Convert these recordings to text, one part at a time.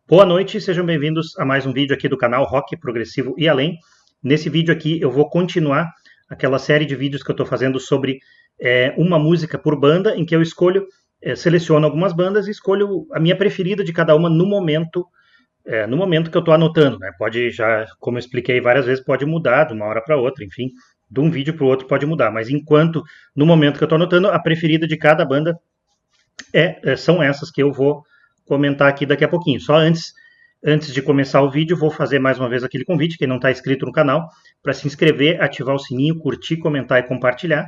Boa noite, sejam bem-vindos a mais um vídeo aqui do canal Rock Progressivo e Além. Nesse vídeo aqui eu vou continuar aquela série de vídeos que eu estou fazendo sobre uma música por banda, em que eu escolho, seleciono algumas bandas e escolho a minha preferida de cada uma no momento que eu estou anotando, né? Pode já, como eu expliquei várias vezes, pode mudar de uma hora para outra, enfim, de um vídeo para o outro pode mudar, mas no momento que eu estou anotando, a preferida de cada banda são essas que eu vou comentar aqui daqui a pouquinho. Só antes de começar o vídeo, vou fazer mais uma vez aquele convite, quem não está inscrito no canal, para se inscrever, ativar o sininho, curtir, comentar e compartilhar.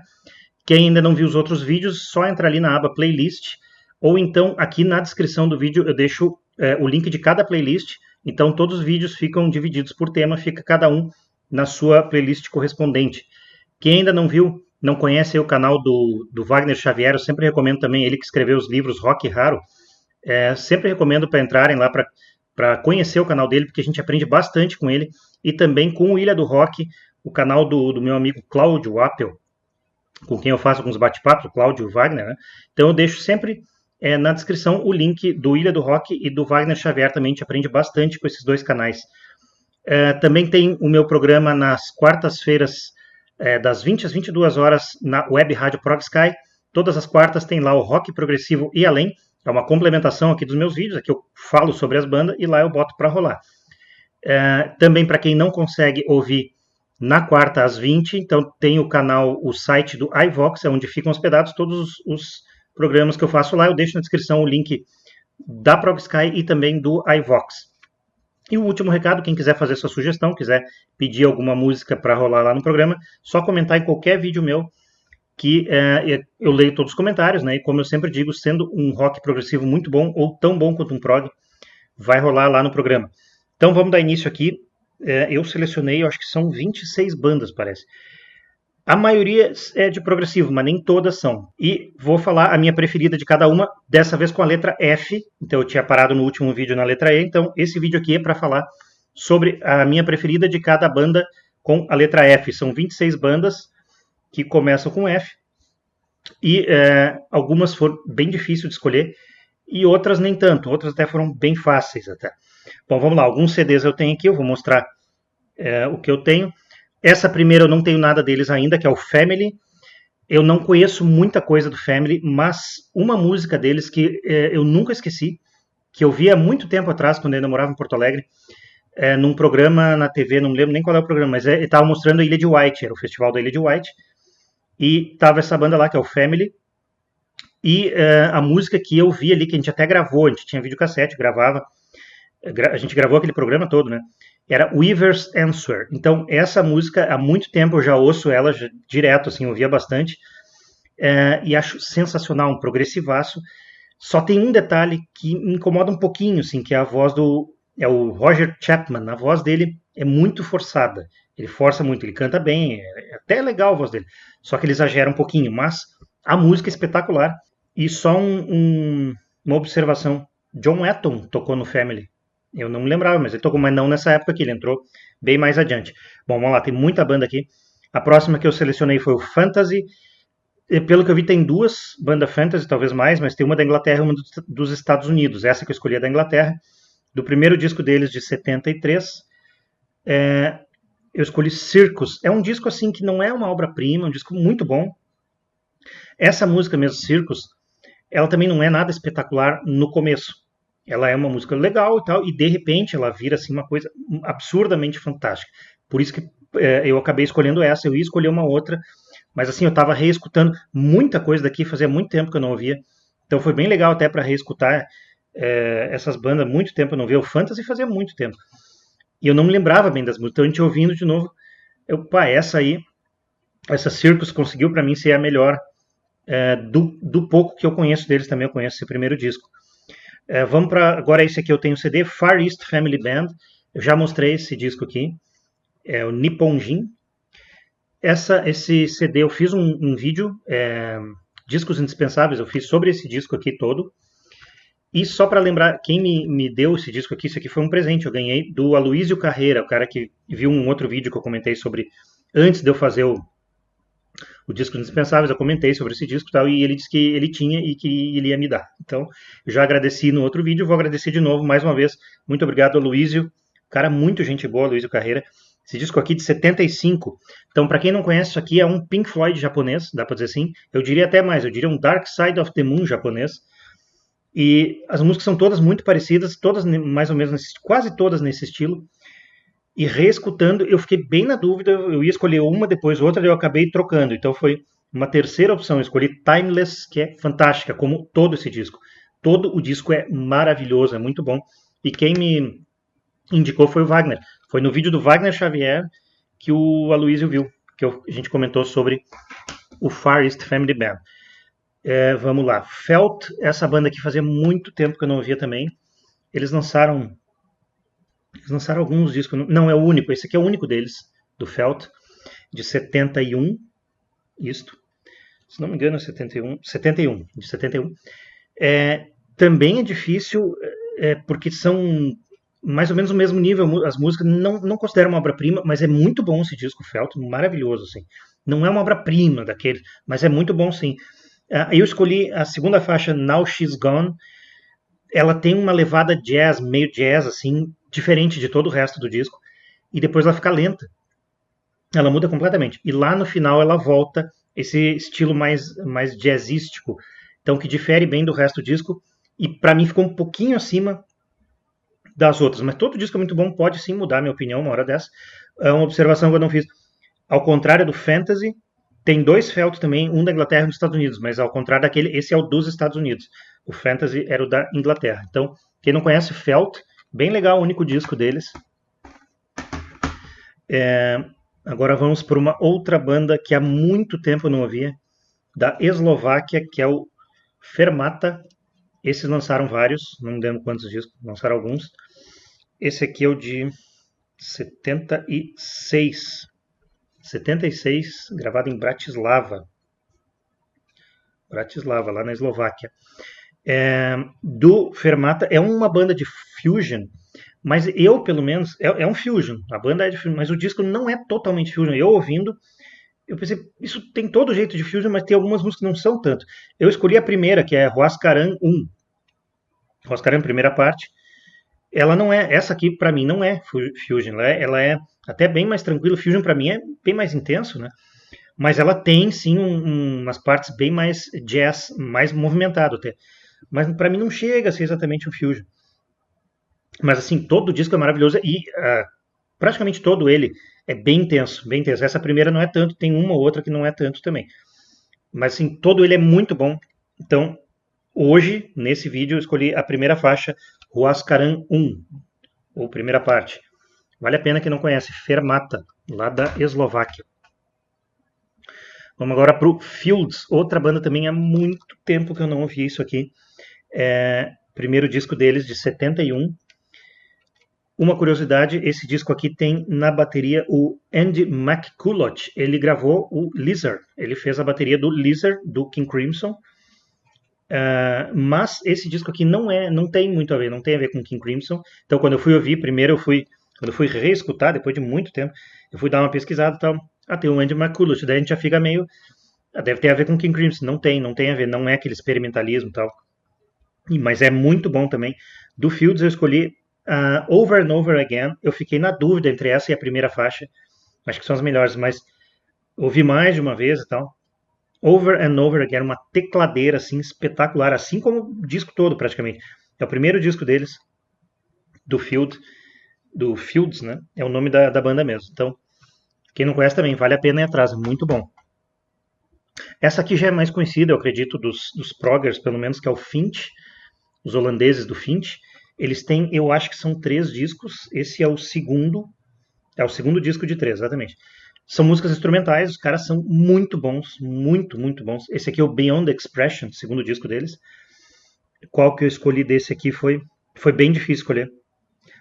Quem ainda não viu os outros vídeos, só entra ali na aba playlist, ou então aqui na descrição do vídeo eu deixo o link de cada playlist, então todos os vídeos ficam divididos por tema, fica cada um na sua playlist correspondente. Quem ainda não viu, não conhece o canal do Wagner Xavier, eu sempre recomendo também, ele que escreveu os livros Rock Raro, sempre recomendo para entrarem lá para conhecer o canal dele, porque a gente aprende bastante com ele, e também com o Ilha do Rock, o canal do meu amigo Cláudio Appel, com quem eu faço alguns bate-papos, o Cláudio Wagner, né? Então eu deixo sempre na descrição o link do Ilha do Rock e do Wagner Xavier também, a gente aprende bastante com esses dois canais. Também tem o meu programa nas quartas-feiras, das 20 às 22 horas, na web rádio ProgSky. Todas as quartas tem lá o Rock Progressivo e Além, é uma complementação aqui dos meus vídeos, aqui eu falo sobre as bandas e lá eu boto para rolar. Também para quem não consegue ouvir na quarta às 20, então tem o canal, o site do iVox, é onde ficam hospedados todos os programas que eu faço lá, eu deixo na descrição o link da ProgSky e também do iVox. E o último recado, quem quiser fazer sua sugestão, quiser pedir alguma música para rolar lá no programa, só comentar em qualquer vídeo meu, que eu leio todos os comentários, né? E como eu sempre digo, sendo um rock progressivo muito bom, ou tão bom quanto um prog, vai rolar lá no programa. Então vamos dar início aqui. Eu selecionei, eu acho que são 26 bandas, parece. A maioria é de progressivo, mas nem todas são. E vou falar a minha preferida de cada uma, dessa vez com a letra F. Então eu tinha parado no último vídeo na letra E, então esse vídeo aqui é para falar sobre a minha preferida de cada banda com a letra F. São 26 bandas que começam com F, e algumas foram bem difíceis de escolher, e outras nem tanto, outras até foram bem fáceis até. Bom, vamos lá, alguns CDs eu tenho aqui, eu vou mostrar o que eu tenho. Essa primeira eu não tenho nada deles ainda, que é o Family. Eu não conheço muita coisa do Family, mas uma música deles que eu nunca esqueci, que eu vi há muito tempo atrás, quando eu ainda morava em Porto Alegre, num programa na TV, não me lembro nem qual é o programa, mas ele estava mostrando a Ilha de White, era o festival da Ilha de White, e tava essa banda lá, que é o Family, e a música que eu vi ali, que a gente até gravou, a gente tinha videocassete, a gente gravou aquele programa todo, né? Era Weaver's Answer. Então, essa música, há muito tempo eu já ouço ela direto, assim, eu ouvia bastante, e acho sensacional, um progressivaço. Só tem um detalhe que me incomoda um pouquinho, assim, que é a voz é o Roger Chapman, a voz dele é muito forçada. Ele força muito, ele canta bem, até legal a voz dele. Só que ele exagera um pouquinho, mas a música é espetacular. E só uma observação: John Wetton tocou no Family. Eu não me lembrava, mas ele tocou, mas não nessa época aqui, ele entrou bem mais adiante. Bom, vamos lá, tem muita banda aqui. A próxima que eu selecionei foi o Fantasy. E, pelo que eu vi, tem duas bandas Fantasy, talvez mais, mas tem uma da Inglaterra e uma dos Estados Unidos. Essa que eu escolhi é da Inglaterra, do primeiro disco deles, de 73. Eu escolhi Circus. É um disco assim que não é uma obra-prima, é um disco muito bom. Essa música mesmo, Circus, ela também não é nada espetacular no começo. Ela é uma música legal e tal, e de repente ela vira assim uma coisa absurdamente fantástica. Por isso que eu acabei escolhendo essa, eu ia escolher uma outra, mas assim, eu estava reescutando muita coisa daqui, fazia muito tempo que eu não ouvia, então foi bem legal até para reescutar essas bandas, muito tempo eu não via. O Fantasy fazia muito tempo. E eu não me lembrava bem das músicas, então a gente ouvindo de novo, essa Circus conseguiu para mim ser a melhor do pouco que eu conheço deles também, eu conheço esse primeiro disco. Vamos para agora esse aqui, eu tenho o CD Far East Family Band, eu já mostrei esse disco aqui, é o Nippon Jin. Esse CD eu fiz um vídeo, discos indispensáveis, eu fiz sobre esse disco aqui todo. E só para lembrar, quem me deu esse disco aqui, isso aqui foi um presente, eu ganhei do Aloysio Carreira, o cara que viu um outro vídeo que eu comentei sobre, antes de eu fazer o disco Indispensáveis, eu comentei sobre esse disco e tal, e ele disse que ele tinha e que ele ia me dar. Então, eu já agradeci no outro vídeo, vou agradecer de novo, mais uma vez. Muito obrigado, Aloysio. Cara, muito gente boa, Aloysio Carreira. Esse disco aqui de 75. Então, para quem não conhece, isso aqui é um Pink Floyd japonês, dá para dizer assim. Eu diria até mais, eu diria um Dark Side of the Moon japonês. E as músicas são todas muito parecidas, todas mais ou menos, quase todas nesse estilo. E reescutando, eu fiquei bem na dúvida, eu ia escolher uma, depois outra, e eu acabei trocando. Então foi uma terceira opção, eu escolhi Timeless, que é fantástica, como todo esse disco. Todo o disco é maravilhoso, é muito bom. E quem me indicou foi o Wagner. Foi no vídeo do Wagner Xavier que o Aloysio viu, que a gente comentou sobre o Far East Family Band. Vamos lá. Felt, essa banda aqui fazia muito tempo que eu não ouvia também. Eles lançaram alguns discos. Não, é o único. Esse aqui é o único deles, do Felt, de 71. Isto. Se não me engano, é 71. 71, de 71. Também é difícil, porque são mais ou menos o mesmo nível. As músicas não considero uma obra-prima, mas é muito bom esse disco, Felt, maravilhoso, assim. Não é uma obra-prima daquele, mas é muito bom, sim. Eu escolhi a segunda faixa, Now She's Gone. Ela tem uma levada jazz, meio jazz, assim, diferente de todo o resto do disco. E depois ela fica lenta. Ela muda completamente. E lá no final ela volta esse estilo mais jazzístico. Então, que difere bem do resto do disco. E para mim ficou um pouquinho acima das outras. Mas todo disco é muito bom, pode sim mudar a minha opinião uma hora dessa. É uma observação que eu não fiz. Ao contrário do Fantasy, tem dois Felt também, um da Inglaterra e um dos Estados Unidos, mas ao contrário daquele, esse é o dos Estados Unidos. O Fantasy era o da Inglaterra. Então, quem não conhece Felt, bem legal, o único disco deles. Agora vamos para uma outra banda que há muito tempo eu não ouvia, da Eslováquia, que é o Fermata. Esses lançaram vários, não lembro quantos discos, lançaram alguns. Esse aqui é o de 76. 76, gravado em Bratislava. Bratislava, lá na Eslováquia. Do Fermata, é uma banda de fusion, mas eu, pelo menos, é um fusion. A banda é de fusion, mas o disco não é totalmente fusion. Eu ouvindo, eu pensei, isso tem todo jeito de fusion, mas tem algumas músicas que não são tanto. Eu escolhi a primeira, que é Huascarán 1. Huascarán, primeira parte. Ela não é, essa aqui pra mim não é fusion, ela é até bem mais tranquila. Fusion pra mim é bem mais intenso, né? Mas ela tem sim umas partes bem mais jazz, mais movimentado até. Mas pra mim não chega a ser exatamente um fusion. Mas assim, todo o disco é maravilhoso e praticamente todo ele é bem intenso, bem intenso. Essa primeira não é tanto, tem uma ou outra que não é tanto também. Mas assim, todo ele é muito bom. Então, hoje, nesse vídeo, eu escolhi a primeira faixa, Huascarán 1, ou primeira parte. Vale a pena quem não conhece, Fermata, lá da Eslováquia. Vamos agora para o Fields, outra banda também há muito tempo que eu não ouvi isso aqui. Primeiro disco deles, de 71. Uma curiosidade, esse disco aqui tem na bateria o Andy McCulloch. Ele gravou o Lizard, ele fez a bateria do Lizard, do King Crimson. Mas esse disco aqui não tem muito a ver, não tem a ver com King Crimson. Então quando eu fui ouvir, primeiro quando eu fui reescutar, depois de muito tempo, eu fui dar uma pesquisada e tal. Tem o Andy McCulloch, daí a gente já fica meio, deve ter a ver com King Crimson. Não tem a ver, não é aquele experimentalismo e tal. Mas é muito bom também. Do Fields eu escolhi Over and Over Again. Eu fiquei na dúvida entre essa e a primeira faixa. Acho que são as melhores, mas ouvi mais de uma vez e tal. Over and Over Again, uma tecladeira assim espetacular, assim como o disco todo praticamente. É o primeiro disco deles, do Fields, né? É o nome da banda mesmo. Então, quem não conhece também, vale a pena ir atrás, muito bom. Essa aqui já é mais conhecida, eu acredito, dos proggers, pelo menos, que é o Finch, os holandeses do Finch. Eles têm, eu acho que são 3 discos, esse é o segundo disco de 3, exatamente. São músicas instrumentais, os caras são muito bons, muito, muito bons. Esse aqui é o Beyond Expression, segundo disco deles. Qual que eu escolhi desse aqui foi bem difícil escolher.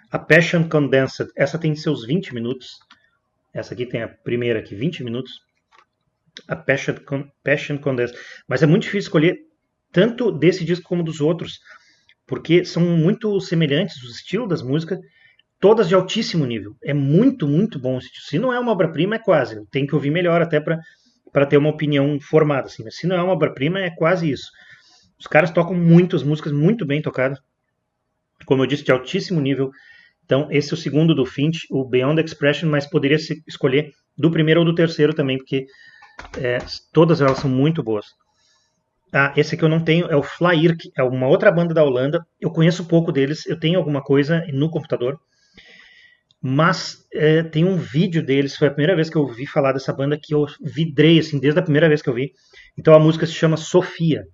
A Passion Condensed, essa tem seus 20 minutos. Essa aqui tem a primeira aqui, 20 minutos. A Passion Condensed. Mas é muito difícil escolher tanto desse disco como dos outros, porque são muito semelhantes, o estilo das músicas, todas de altíssimo nível. É muito, muito bom. Se não é uma obra-prima, é quase. Tem que ouvir melhor até para para ter uma opinião formada. Assim, se não é uma obra-prima, é quase isso. Os caras tocam muitas músicas muito bem tocadas, como eu disse, de altíssimo nível. Então, esse é o segundo do Finch, o Beyond Expression, mas poderia se escolher do primeiro ou do terceiro também, porque todas elas são muito boas. Esse aqui eu não tenho, é o Flyirk, é uma outra banda da Holanda. Eu conheço pouco deles, eu tenho alguma coisa no computador, mas tem um vídeo deles, foi a primeira vez que eu ouvi falar dessa banda que eu vidrei, assim, desde a primeira vez que eu vi. Então a música se chama Sofia,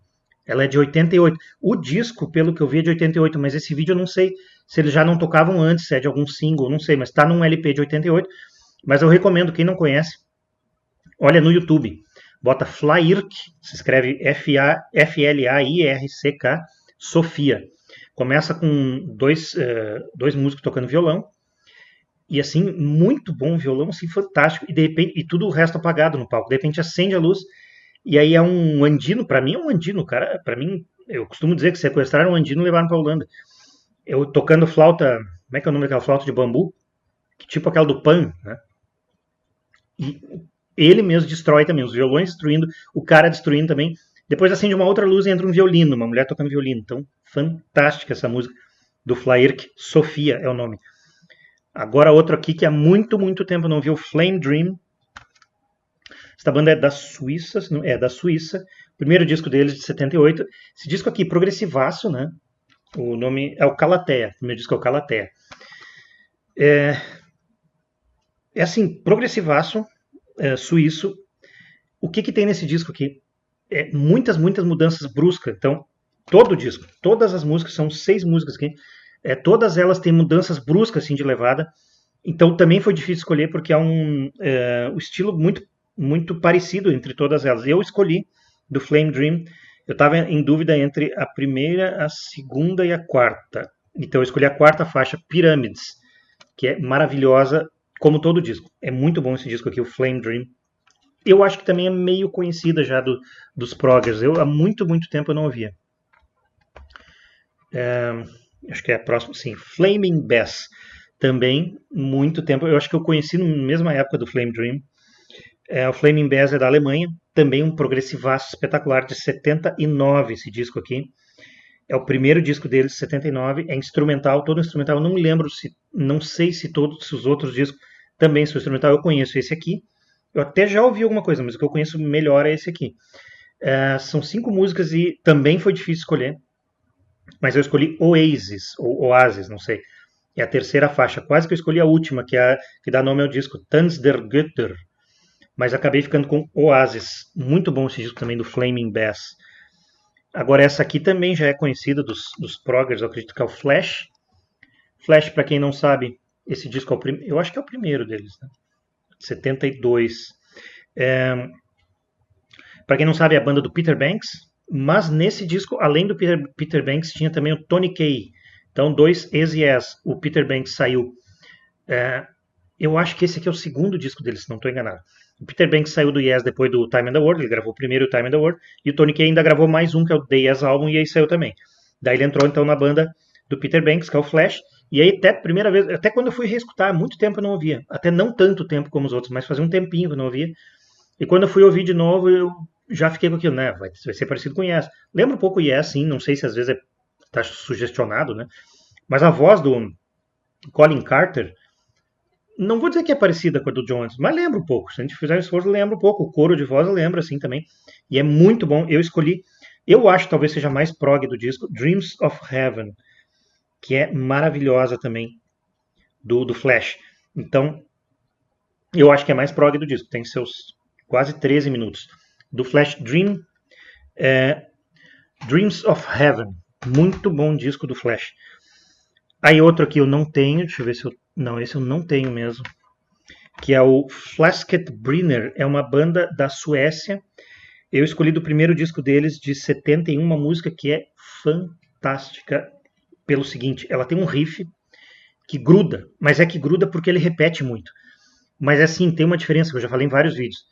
ela é de 88. O disco, pelo que eu vi, é de 88, mas esse vídeo eu não sei se eles já não tocavam antes, se é de algum single, não sei, mas está num LP de 88. Mas eu recomendo, quem não conhece, olha no YouTube. Bota Flyirk, se escreve F-L-A-I-R-C-K, Sofia. Começa com dois músicos tocando violão. E assim, muito bom violão, assim, fantástico. E de repente, e tudo o resto apagado no palco. De repente acende a luz. E aí é um andino, pra mim é um andino, cara. Pra mim, eu costumo dizer que sequestraram um andino e levaram pra Holanda. Eu tocando flauta, como é que é o nome daquela flauta de bambu? Tipo aquela do Pan, né? E ele mesmo destrói também, os violões destruindo, o cara destruindo também. Depois acende uma outra luz e entra um violino, uma mulher tocando violino. Então, fantástica essa música do Flyirk, Sofia é o nome. Agora outro aqui que há muito, muito tempo eu não vi, o Flame Dream. Essa banda é da Suíça, da Suíça. Primeiro disco deles de 78. Esse disco aqui, progressivaço, né? O nome é o Calatea. O primeiro disco é o Calatea. É assim, progressivaço, suíço. O que tem nesse disco aqui? Muitas mudanças bruscas. Então, todo o disco, todas as músicas, são 6 músicas aqui, todas elas têm mudanças bruscas assim, de levada. Então, também foi difícil escolher, porque é um estilo muito, muito parecido entre todas elas. Eu escolhi do Flame Dream. Eu estava em dúvida entre a primeira, a segunda e a quarta. Então, eu escolhi a quarta faixa, Pyramids, que é maravilhosa, como todo o disco. É muito bom esse disco aqui, o Flame Dream. Eu acho que também é meio conhecida já dos proggers. Há muito, muito tempo eu não ouvia. Acho que é a próxima, sim. Flaming Bass. Também, muito tempo. Eu acho que eu conheci na mesma época do Flame Dream. O Flaming Bass é da Alemanha. Também um progressivaço espetacular de 79, esse disco aqui. É o primeiro disco deles, de 79. É instrumental, todo instrumental. Eu não me lembro, não sei se os outros discos também são instrumental. Eu conheço esse aqui. Eu até já ouvi alguma coisa, mas o que eu conheço melhor é esse aqui. São 5 músicas e também foi difícil escolher. Mas eu escolhi Oasis, ou Oasis, não sei. É a terceira faixa. Quase que eu escolhi a última, que dá nome ao disco, Tanz der Götter. Mas acabei ficando com Oasis. Muito bom esse disco também, do Flaming Bass. Agora essa aqui também já é conhecida dos proggers, eu acredito que é o Flash. Flash, para quem não sabe, esse disco eu acho que é o primeiro deles, né? 72. Para quem não sabe, é a banda do Peter Banks, mas nesse disco, além do Peter Banks, tinha também o Tony Kaye. Então, 2 ex-Yes. O Peter Banks saiu. Eu acho que esse aqui é o segundo disco deles, se não estou enganado. O Peter Banks saiu do Yes depois do Time and the World, ele gravou primeiro o Time and the World, e o Tony Kaye ainda gravou mais um, que é o The Yes Album, e aí saiu também. Daí ele entrou então na banda do Peter Banks, que é o Flash, e aí até primeira vez, até quando eu fui reescutar, há muito tempo eu não ouvia, até não tanto tempo como os outros, mas fazia um tempinho que eu não ouvia, e quando eu fui ouvir de novo, eu já fiquei com aquilo, né, vai ser parecido com Yes. Lembra um pouco o Yes, sim, não sei se às vezes está sugestionado, né, mas a voz do Colin Carter, não vou dizer que é parecida com a do Jones, mas lembra um pouco. Se a gente fizer um esforço, lembra um pouco. O coro de voz lembra assim também. E é muito bom. Eu escolhi, eu acho que talvez seja mais prog do disco, Dreams of Heaven, que é maravilhosa também, do Flash. Então, eu acho que é mais prog do disco. Tem seus quase 13 minutos. Do Flash, Dreams of Heaven. Muito bom disco do Flash. Aí outro aqui eu não tenho, deixa eu ver se eu... Não, esse eu não tenho mesmo. Que é o Flasket Brinner, é uma banda da Suécia. Eu escolhi do primeiro disco deles, de 71, uma música que é fantástica. Pelo seguinte, ela tem um riff que gruda, mas é que gruda porque ele repete muito. Mas assim, tem uma diferença, que eu já falei em vários vídeos.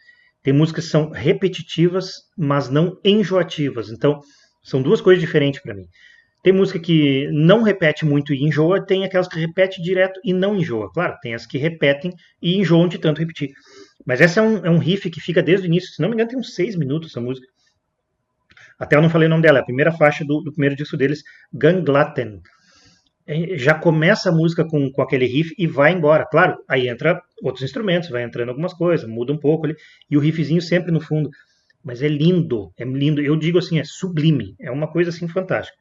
Tem músicas que são repetitivas, mas não enjoativas. Então, são duas coisas diferentes para mim. Tem música que não repete muito e enjoa, tem aquelas que repete direto e não enjoa. Claro, tem as que repetem e enjoam de tanto repetir. Mas essa é um riff que fica desde o início, se não me engano tem uns 6 minutos essa música. Até eu não falei o nome dela, é a primeira faixa do primeiro disco deles, Ganglaten. Já começa a música com aquele riff e vai embora. Claro, aí entra outros instrumentos, vai entrando algumas coisas, muda um pouco ali, e o riffzinho sempre no fundo. Mas é lindo, é lindo. Eu digo assim, é sublime, é uma coisa assim fantástica.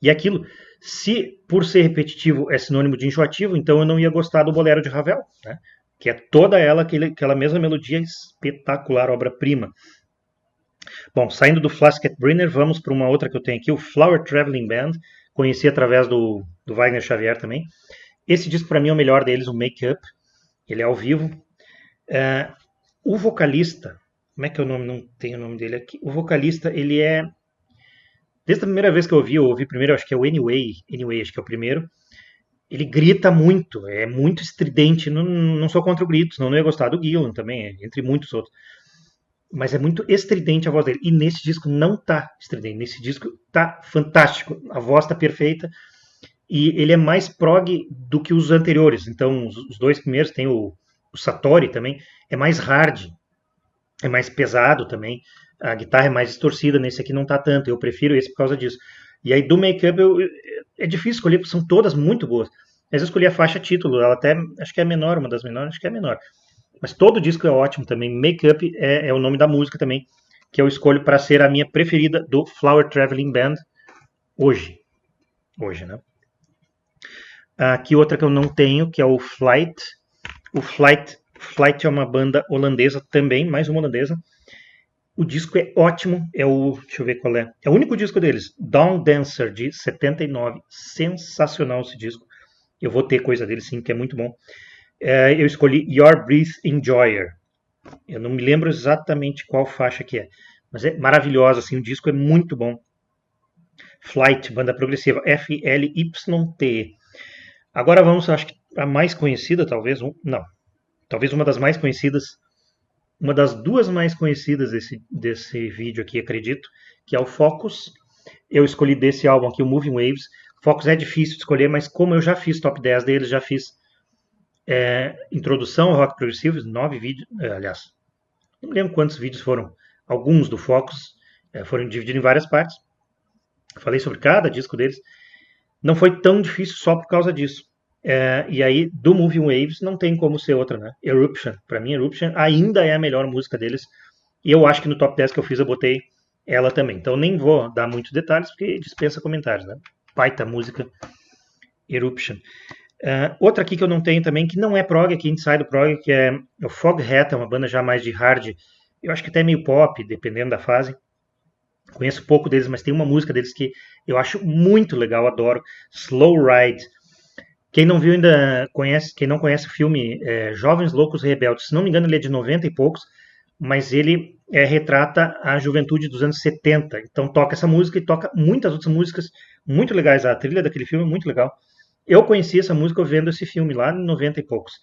E aquilo, se por ser repetitivo é sinônimo de enjoativo, então eu não ia gostar do Bolero de Ravel, né? Que é toda ela aquela mesma melodia espetacular, obra-prima. Bom, saindo do Flasket-Brenner, vamos para uma outra que eu tenho aqui, o Flower Traveling Band. Conheci através do Wagner Xavier também. Esse disco para mim é o melhor deles, o Make Up. Ele é ao vivo. O vocalista, como é que é o nome? Não tenho o nome dele aqui. O vocalista, ele é... Desde a primeira vez que eu ouvi primeiro, acho que é o Anyway, acho que é o primeiro. Ele grita muito, é muito estridente. Não sou contra o grito, senão não ia gostar do Gillan também, entre muitos outros. Mas é muito estridente a voz dele. E nesse disco não tá estridente. Nesse disco tá fantástico. A voz tá perfeita. E ele é mais prog do que os anteriores. Então, os dois primeiros, tem o Satori também, é mais hard. É mais pesado também. A guitarra é mais distorcida. Nesse aqui não tá tanto. Eu prefiro esse por causa disso. E aí do Make Up é difícil escolher, porque são todas muito boas. Mas eu escolhi a faixa título. Ela até, acho que é a menor, uma das menores, acho que é a menor. Mas todo o disco é ótimo também. Make Up é o nome da música também, que eu escolho para ser a minha preferida do Flower Traveling Band hoje. Hoje, né? Aqui outra que eu não tenho, que é o Flight. O Flight é uma banda holandesa também, mais uma holandesa. O disco é ótimo, deixa eu ver qual é. É o único disco deles, Dawn Dancer, de 79. Sensacional esse disco. Eu vou ter coisa dele sim, que é muito bom. Eu escolhi Your Breath Enjoyer. Eu não me lembro exatamente qual faixa que é, mas é maravilhosa, assim, o disco é muito bom. Flight, banda progressiva, F-L-Y-T. Agora vamos, acho que a mais conhecida, talvez, talvez uma das mais conhecidas, uma das duas mais conhecidas desse vídeo aqui, acredito, que é o Focus. Eu escolhi desse álbum aqui, o Moving Waves. Focus é difícil de escolher, mas como eu já fiz top 10 deles, já fiz introdução ao rock progressivo, 9 vídeos, aliás, não me lembro quantos vídeos foram, alguns do Focus foram divididos em várias partes, falei sobre cada disco deles, não foi tão difícil só por causa disso. E aí, do Moving Waves, não tem como ser outra, né? Eruption, pra mim Eruption ainda é a melhor música deles, e eu acho que no top 10 que eu fiz eu botei ela também, então nem vou dar muitos detalhes, porque dispensa comentários, né? Baita música, Eruption. Outra aqui que eu não tenho também, que não é prog, aqui Inside do prog, que é o Foghat, é uma banda já mais de hard, eu acho que até meio pop, dependendo da fase. Conheço pouco deles, mas tem uma música deles que eu acho muito legal, adoro, Slow Ride. Quem não viu ainda conhece, quem não conhece o filme Jovens Loucos e Rebeldes, se não me engano ele é de 90 e poucos, mas ele retrata a juventude dos anos 70, então toca essa música e toca muitas outras músicas muito legais, a trilha daquele filme é muito legal. Eu conheci essa música vendo esse filme lá em 90 e poucos.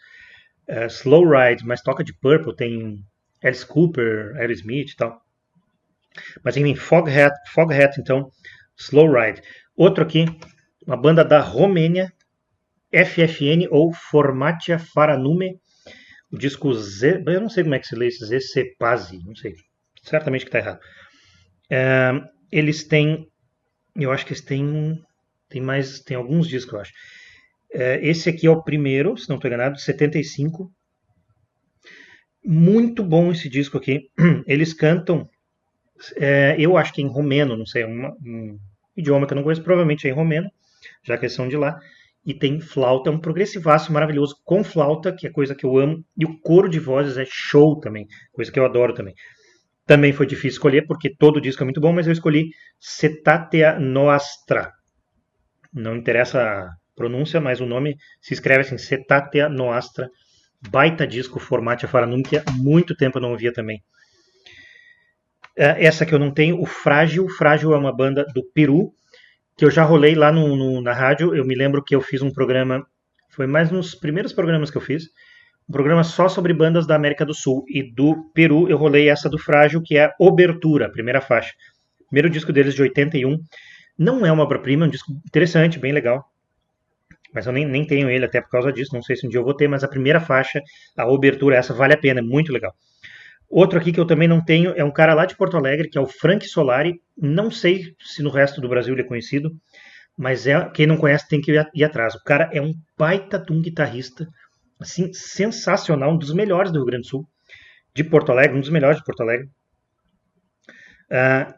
Slow Ride, mas toca de Purple, tem Alice Cooper, Aerosmith e tal. Mas enfim, Foghat, então, Slow Ride. Outro aqui, uma banda da Romênia, FFN ou Formatia Faranume. O disco Z, eu não sei como é que se lê esse Z-Pazi, não sei. Certamente que está errado. Eles têm, eu acho que eles têm... Tem alguns discos, eu acho. Esse aqui é o primeiro, se não estou enganado, de 75. Muito bom esse disco aqui. Eles cantam, eu acho que em romeno, não sei, um idioma que eu não conheço, provavelmente é em romeno, já que eles são de lá. E tem flauta, é um progressivaço maravilhoso, com flauta, que é coisa que eu amo. E o coro de vozes é show também, coisa que eu adoro também. Também foi difícil escolher, porque todo disco é muito bom, mas eu escolhi Cetatea Nostra. Não interessa a pronúncia, mas o nome se escreve assim, Cetatea Nostra. Baita disco, Formatia Faranume, que há muito tempo eu não ouvia também. Essa que eu não tenho, o Frágil. Frágil é uma banda do Peru, que eu já rolei lá na rádio. Eu me lembro que eu fiz um programa, foi mais nos primeiros programas que eu fiz, um programa só sobre bandas da América do Sul. E do Peru eu rolei essa do Frágil, que é a Obertura, a primeira faixa. Primeiro disco deles de 81. Não é uma obra-prima, é um disco interessante, bem legal. Mas eu nem tenho ele até por causa disso. Não sei se um dia eu vou ter, mas a primeira faixa, a abertura, essa vale a pena, é muito legal. Outro aqui que eu também não tenho é um cara lá de Porto Alegre, que é o Frank Solari. Não sei se no resto do Brasil ele é conhecido, mas quem não conhece tem que ir atrás. O cara é um baita de um guitarrista, assim, sensacional, um dos melhores do Rio Grande do Sul, de Porto Alegre, um dos melhores de Porto Alegre.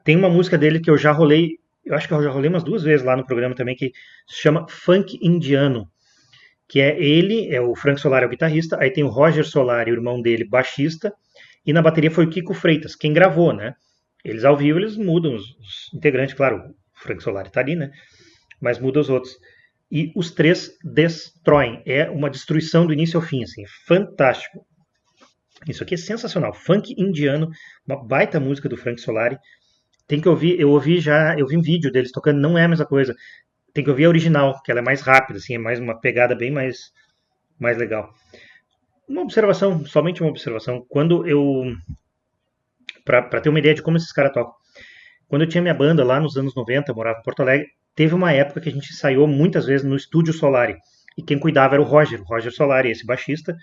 Tem uma música dele que eu já rolei, eu acho que eu já rolei umas 2 vezes lá no programa também, que se chama Funk Indiano, que é ele, é o Frank Solari, é o guitarrista, aí tem o Roger Solari, o irmão dele, baixista, e na bateria foi o Kiko Freitas, quem gravou, né? Eles ao vivo, eles mudam os integrantes, claro, o Frank Solari tá ali, né? Mas muda os outros. E os três destroem, é uma destruição do início ao fim, assim, fantástico. Isso aqui é sensacional, funk indiano, uma baita música do Frank Solari. Tem que ouvir, eu vi um vídeo deles tocando, não é a mesma coisa. Tem que ouvir a original, que ela é mais rápida, assim, é mais uma pegada bem mais legal. Uma observação, somente uma observação. Quando eu. Pra ter uma ideia de como esses caras tocam. Quando eu tinha minha banda lá nos anos 90, eu morava em Porto Alegre, teve uma época que a gente ensaiou muitas vezes no Estúdio Solari. E quem cuidava era o Roger Solari, esse baixista.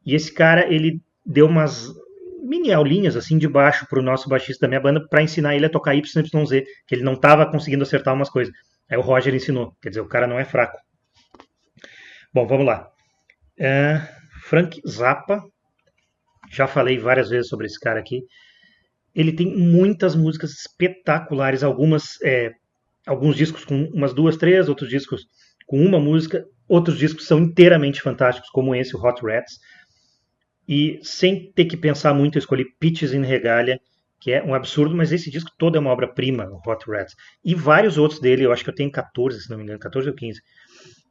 E esse cara, ele deu umas mini aulinhas assim de baixo pro nosso baixista da minha banda para ensinar ele a tocar YYZ, que ele não estava conseguindo acertar umas coisas. Aí o Roger ensinou. Quer dizer, o cara não é fraco. Bom, vamos lá. Frank Zappa. Já falei várias vezes sobre esse cara aqui. Ele tem muitas músicas espetaculares, alguns discos com umas 2, 3, outros discos com uma música, outros discos são inteiramente fantásticos, como esse, o Hot Rats. E sem ter que pensar muito, eu escolhi Peaches in Regalia, que é um absurdo, mas esse disco todo é uma obra-prima, o Hot Rats. E vários outros dele, eu acho que eu tenho 14, se não me engano, 14 ou 15.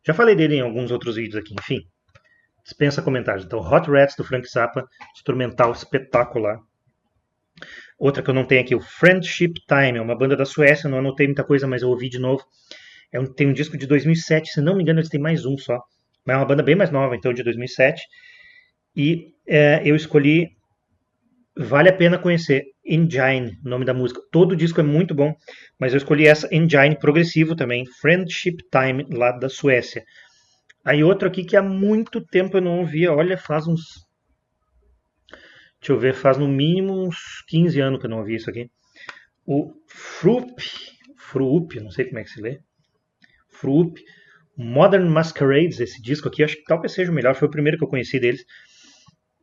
Já falei dele em alguns outros vídeos aqui, enfim. Dispensa comentários. Então, Hot Rats do Frank Zappa, instrumental espetacular. Outra que eu não tenho aqui, o Friendship Time, é uma banda da Suécia, não anotei muita coisa, mas eu ouvi de novo. Tem um disco de 2007, se não me engano eles têm mais um só. Mas é uma banda bem mais nova, então, de 2007. E eu escolhi, vale a pena conhecer, Engine, o nome da música. Todo o disco é muito bom, mas eu escolhi essa, Engine, progressivo também, Friendship Time, lá da Suécia. Aí outro aqui que há muito tempo eu não ouvia, olha, faz uns... Deixa eu ver, faz no mínimo uns 15 anos que eu não ouvi isso aqui. O Fruup, não sei como é que se lê. Fruup, Modern Masquerades, esse disco aqui, acho que talvez seja o melhor, foi o primeiro que eu conheci deles.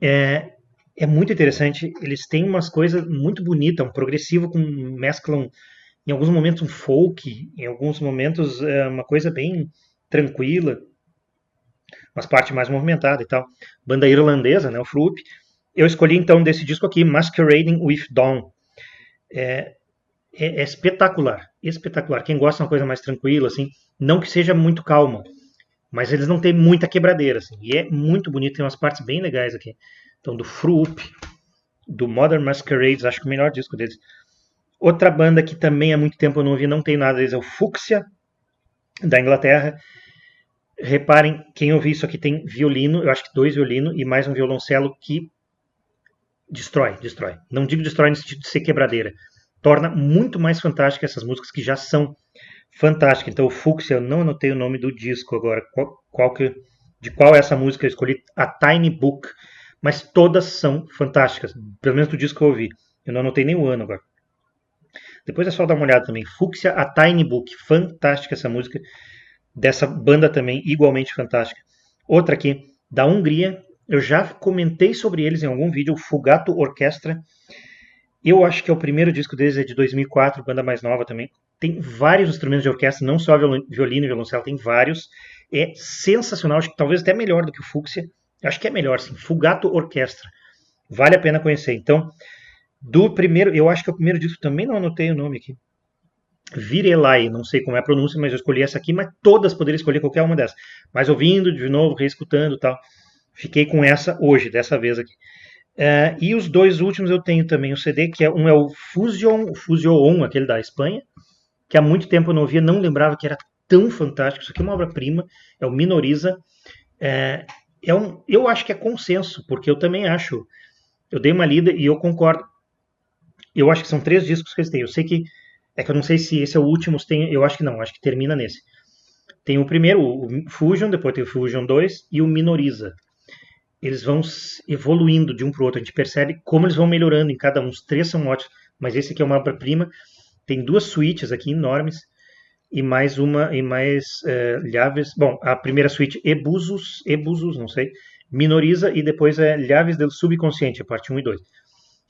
É muito interessante, eles têm umas coisas muito bonitas, um progressivo com mesclam em alguns momentos um folk, em alguns momentos uma coisa bem tranquila, umas partes mais movimentadas e tal. Banda irlandesa, né, o Fruup. Eu escolhi então desse disco aqui, Masquerading with Dawn. É espetacular, espetacular. Quem gosta de uma coisa mais tranquila, assim, não que seja muito calma, mas eles não têm muita quebradeira, assim, e é muito bonito, tem umas partes bem legais aqui. Então, do Fruup, do Modern Masquerades, acho que o melhor disco deles. Outra banda que também há muito tempo eu não ouvi, não tem nada deles, é o Fuchsia, da Inglaterra. Reparem, quem ouvir isso aqui tem violino, eu acho que 2 violinos e mais um violoncelo que destrói. Não digo destrói no sentido de ser quebradeira. Torna muito mais fantásticas essas músicas que já são fantásticas. Então o Fuchsia, eu não anotei o nome do disco agora, de qual é essa música eu escolhi, a Tiny Book, mas todas são fantásticas, pelo menos do disco que eu ouvi. Eu não anotei nem o ano agora. Depois é só dar uma olhada também. Fuchsia, a Tiny Book, fantástica essa música, dessa banda também, igualmente fantástica. Outra aqui, da Hungria, eu já comentei sobre eles em algum vídeo, o Fugato Orchestra. Eu acho que é o primeiro disco deles, é de 2004, banda mais nova também. Tem vários instrumentos de orquestra, não só violino e violoncelo, tem vários. É sensacional, acho que talvez até melhor do que o Fuchsia. Acho que é melhor, sim. Fugato Orchestra. Vale a pena conhecer. Então, do primeiro, eu acho que é o primeiro disco, também não anotei o nome aqui. Virelai, não sei como é a pronúncia, mas eu escolhi essa aqui, mas todas poderia escolher qualquer uma dessas. Mas ouvindo de novo, reescutando e tal. Fiquei com essa hoje, dessa vez aqui. E os 2 últimos eu tenho também o CD, que um é o Fusion, aquele da Espanha, que há muito tempo eu não ouvia, não lembrava que era tão fantástico. Isso aqui é uma obra-prima, é o Minoriza. Eu acho que é consenso, porque eu também acho. Eu dei uma lida e eu concordo. Eu acho que são 3 discos que eles têm. Eu sei que É que eu não sei se esse é o último, eu acho que não, acho que termina nesse. Tem o primeiro, o Fusion, depois tem o Fusion 2 e o Minoriza. Eles vão evoluindo de um para o outro, a gente percebe como eles vão melhorando em cada um. Os três são ótimos, mas esse aqui é uma obra-prima. Tem duas suítes aqui enormes e mais uma e mais Llaves. Bom, a primeira suíte Ebusus, não sei, Minoriza e depois é Llaves del Subconsciente, a parte 1 e 2.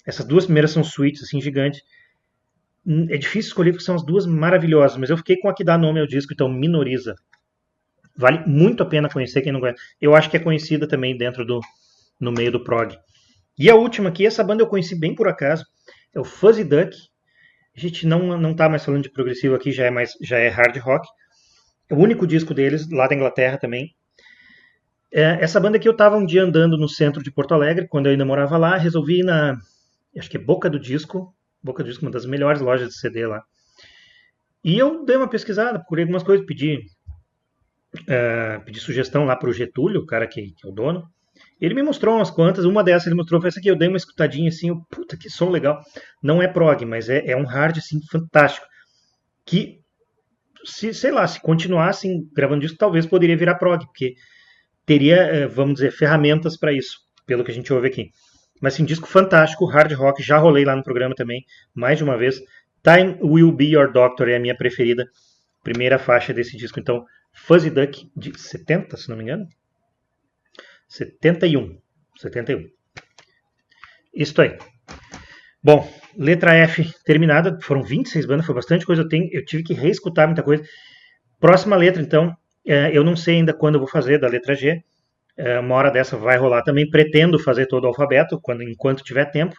Essas duas primeiras são suítes assim gigantes. É difícil escolher porque são as duas maravilhosas, mas eu fiquei com a que dá nome ao disco, então Minoriza. Vale muito a pena conhecer quem não conhece. Eu acho que é conhecida também no meio do prog. E a última aqui, essa banda eu conheci bem por acaso, é o Fuzzy Duck. A gente não tá mais falando de progressivo aqui, já é hard rock. É o único disco deles, lá da Inglaterra também. Essa banda aqui eu estava um dia andando no centro de Porto Alegre, quando eu ainda morava lá, resolvi ir acho que é Boca do Disco, uma das melhores lojas de CD lá. E eu dei uma pesquisada, procurei algumas coisas, pedi sugestão lá pro Getúlio, o cara que é o dono. Ele me mostrou umas quantas, uma dessas ele mostrou, foi essa aqui, eu dei uma escutadinha assim, puta, que som legal. Não é prog, mas é um hard assim, fantástico. Que, sei lá, se continuassem gravando disco, talvez poderia virar prog, porque teria, vamos dizer, ferramentas para isso, pelo que a gente ouve aqui. Mas sim, disco fantástico, hard rock, já rolei lá no programa também, mais de uma vez. Time Will Be Your Doctor é a minha preferida, primeira faixa desse disco. Então, Fuzzy Duck, de 70, se não me engano. 71. Isto aí. Bom, letra F terminada, foram 26 bandas, foi bastante coisa, eu tive que reescutar muita coisa. Próxima letra, então, eu não sei ainda quando eu vou fazer da letra G, uma hora dessa vai rolar também, pretendo fazer todo o alfabeto, enquanto tiver tempo.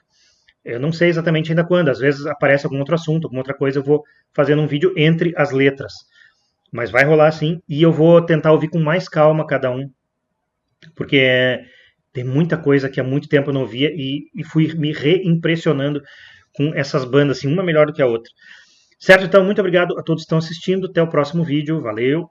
Eu não sei exatamente ainda quando, às vezes aparece algum outro assunto, alguma outra coisa, eu vou fazendo um vídeo entre as letras. Mas vai rolar sim, e eu vou tentar ouvir com mais calma cada um, porque tem muita coisa que há muito tempo eu não ouvia e fui me reimpressionando com essas bandas, assim, uma melhor do que a outra. Certo? Então, muito obrigado a todos que estão assistindo, até o próximo vídeo, valeu!